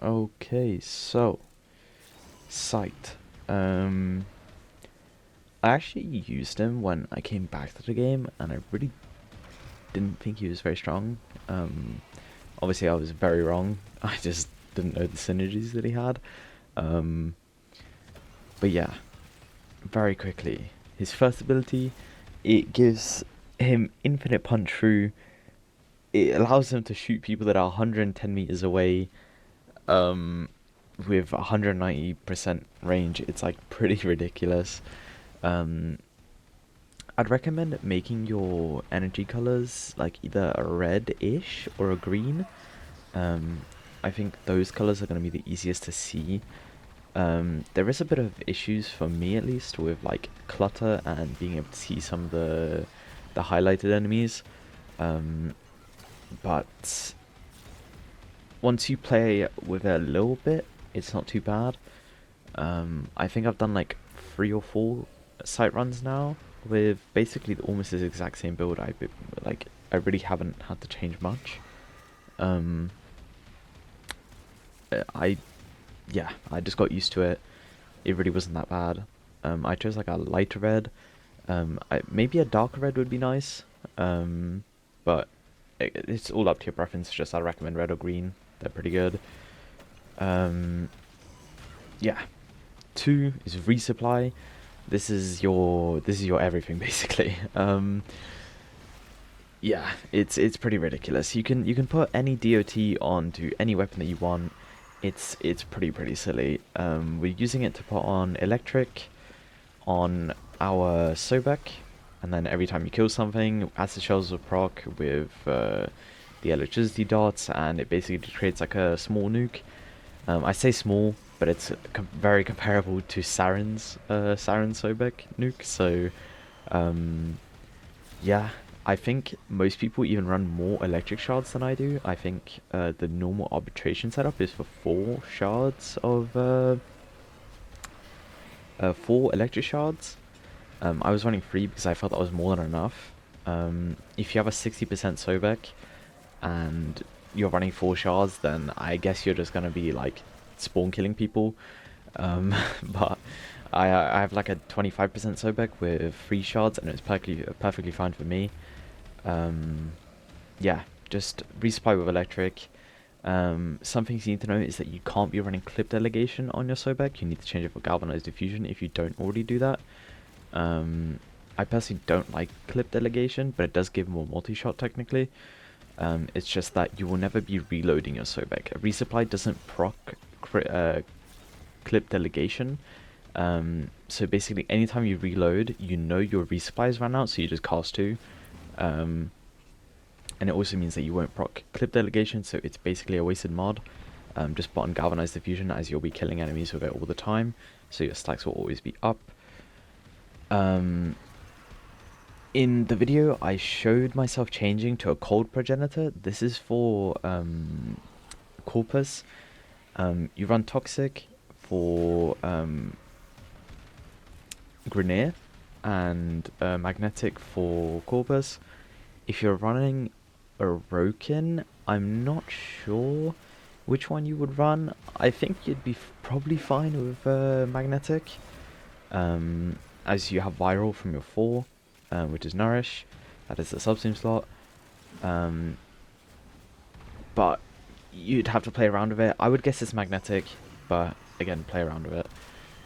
Okay, so Cyte. I actually used him when I came back to the game, and I really didn't think he was very strong. Obviously, I was very wrong. I just didn't know the synergies that he had. Um, but yeah, very quickly, his first ability, it gives him infinite punch through. It allows him to shoot people that are 110 meters away. Um, with 190% range, it's like pretty ridiculous. Um, I'd recommend making your energy colors like either a red-ish or a green. Um, I think those colors are going to be the easiest to see. There is a bit of issues for me at least with like clutter and being able to see some of the highlighted enemies. Um, but once you play with it a little bit, it's not too bad. I think I've done like 3 or 4 site runs now with basically almost the exact same build. I really haven't had to change much. Um, I yeah, I just got used to it. It really wasn't that bad. I chose like a lighter red. Maybe a darker red would be nice. But it's all up to your preference. Just I recommend red or green. They're pretty good. Um, yeah. 2 is resupply. This is your everything basically. Yeah, it's pretty ridiculous. You can put any DOT onto any weapon that you want. It's pretty silly. We're using it to put on electric on our Sobek, and then every time you kill something, acid shells will proc with the electricity dots, and it basically creates like a small nuke. I say small, but it's very comparable to Sarin Sobek nuke. So, um, yeah, I think most people even run more electric shards than I do. I think the normal arbitration setup is for 4 shards of 4 electric shards. I was running 3 because I felt that was more than enough. If you have a 60% Sobek and you're running 4 shards, then I guess you're just gonna be like spawn killing people. But I have like a 25% Sobek with 3 shards, and it's perfectly fine for me. Um, yeah, just resupply with electric. Some things you need to know is that you can't be running clip delegation on your Sobek. You need to change it for galvanized diffusion if you don't already do that. I personally don't like clip delegation, but it does give more multi-shot technically. It's just that you will never be reloading your Sobek. A resupply doesn't proc clip delegation. So basically, anytime you reload, you know your resupplies run out, so you just cast 2. Um, and it also means that you won't proc clip delegation, so it's basically a wasted mod. Just put on galvanized diffusion, as you'll be killing enemies with it all the time, so your stacks will always be up. In the video, I showed myself changing to a cold progenitor. This is for Corpus. You run Toxic for Grineer and Magnetic for Corpus. If you're running Orokin, I'm not sure which one you would run. I think you'd be probably fine with Magnetic, as you have Viral from your 4, which is Nourish. That is the Subsume slot. But you'd have to play around with it. I would guess it's Magnetic, but again, play around with it.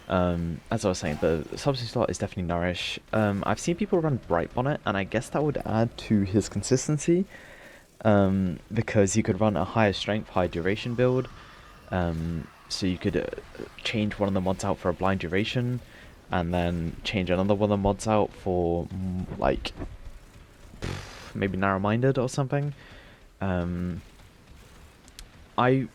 As I was saying, the Subsume slot is definitely Nourish. I've seen people run Bright Bonnet, and I guess that would add to his consistency, because you could run a higher strength, high duration build. So you could change one of the mods out for a blind duration, and then change another one of the mods out for like maybe narrow-minded or something. I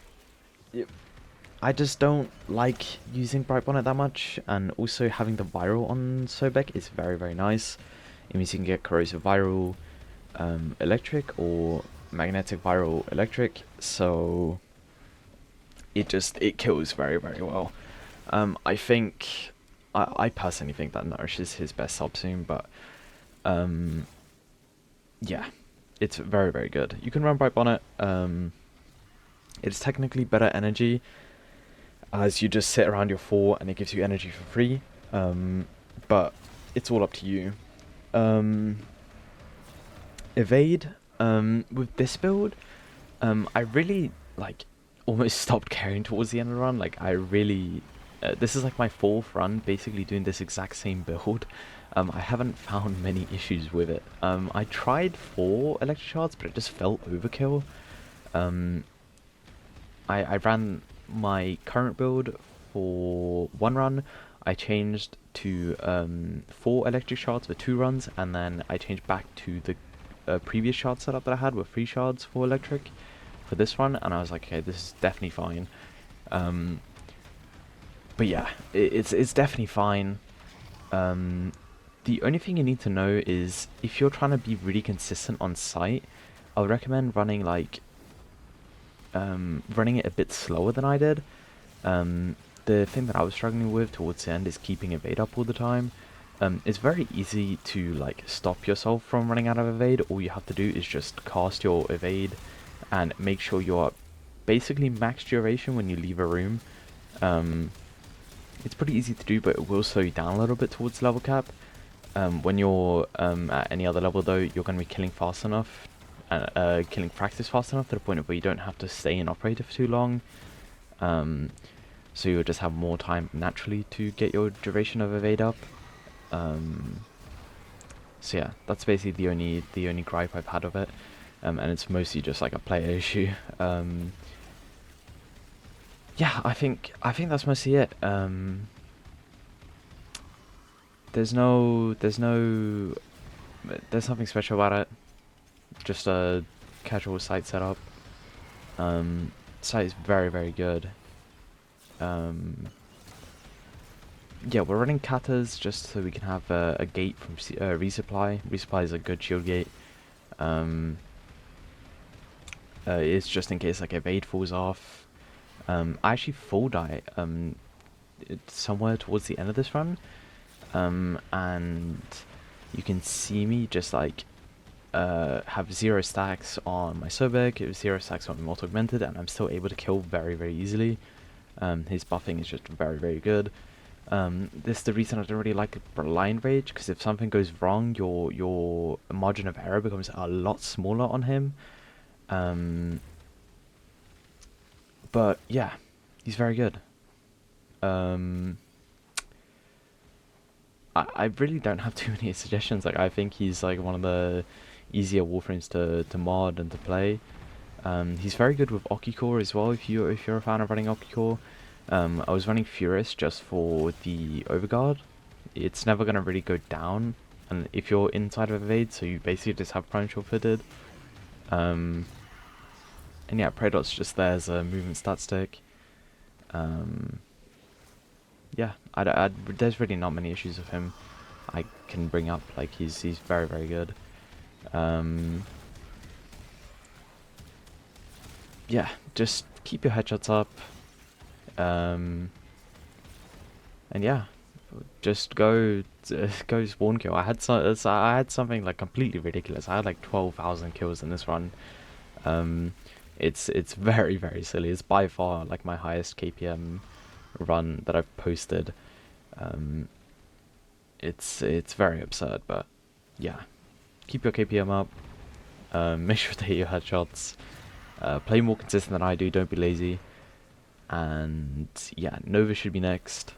I just don't like using Bright Bonnet that much, and also having the Viral on Sobek is very nice. It means you can get Corrosive Viral Electric or Magnetic Viral Electric, so it kills very well. I personally think that Nourish is his best Subsume, but yeah, it's very good. You can run Bright Bonnet. It's technically better energy, as you just sit around your fort and it gives you energy for free. But it's all up to you. Evade. With this build, I really like almost stopped caring towards the end of the run. Like I really, this is like my 4th run, basically doing this exact same build. I haven't found many issues with it. I tried 4 electric shards, but it just felt overkill. I ran my current build for 1 run. I changed to 4 electric shards for 2 runs, and then I changed back to the previous shard setup that I had with 3 shards for electric for this run, and I was like, okay, this is definitely fine. But yeah, it's definitely fine. The only thing you need to know is if you're trying to be really consistent on Cyte, I would recommend running like running it a bit slower than I did. The thing that I was struggling with towards the end is keeping evade up all the time. It's very easy to like stop yourself from running out of evade. All you have to do is just cast your evade and make sure you're basically max duration when you leave a room. It's pretty easy to do, but it will slow you down a little bit towards level cap. When you're at any other level though, you're going to be killing fast enough, killing practice fast enough to the point where you don't have to stay in operator for too long. So you'll just have more time naturally to get your duration of evade up. So yeah, that's basically the only gripe I've had of it, and it's mostly just like a player issue. Yeah, I think that's mostly it. There's nothing special about it. Just a casual Cyte setup. Cyte is very, very good. Yeah, we're running katas just so we can have a gate from resupply. Resupply is a good shield gate. It's just in case like evade falls off. I actually full die somewhere towards the end of this run, and you can see me just like have 0 stacks on my Sobek, 0 stacks on Immortal Augmented, and I'm still able to kill very, very easily. His buffing is just very, very good. This is the reason I don't really like Blind Rage, because if something goes wrong, your margin of error becomes a lot smaller on him. But yeah, he's very good. I really don't have too many suggestions. Like I think he's like one of the easier warframes to mod and to play. He's very good with Okicore as well. If you're a fan of running Okicore, I was running Furious just for the Overguard. It's never gonna really go down, and if you're inside of evade, so you basically just have Prime Shield fitted. And yeah, Predot's just there as a movement stat stick. Yeah, there's really not many issues with him I can bring up. Like he's very, very good. Yeah, just keep your headshots up. And yeah, just go spawn kill. I had something like completely ridiculous. I had like 12,000 kills in this run. It's very, very silly. It's by far like my highest KPM run that I've posted. It's very absurd, but yeah, keep your KPM up. Make sure to hit your headshots. Play more consistent than I do. Don't be lazy. And yeah, Nova should be next.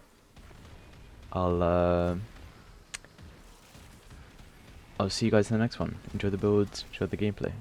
I'll see you guys in the next one. Enjoy the builds. Enjoy the gameplay.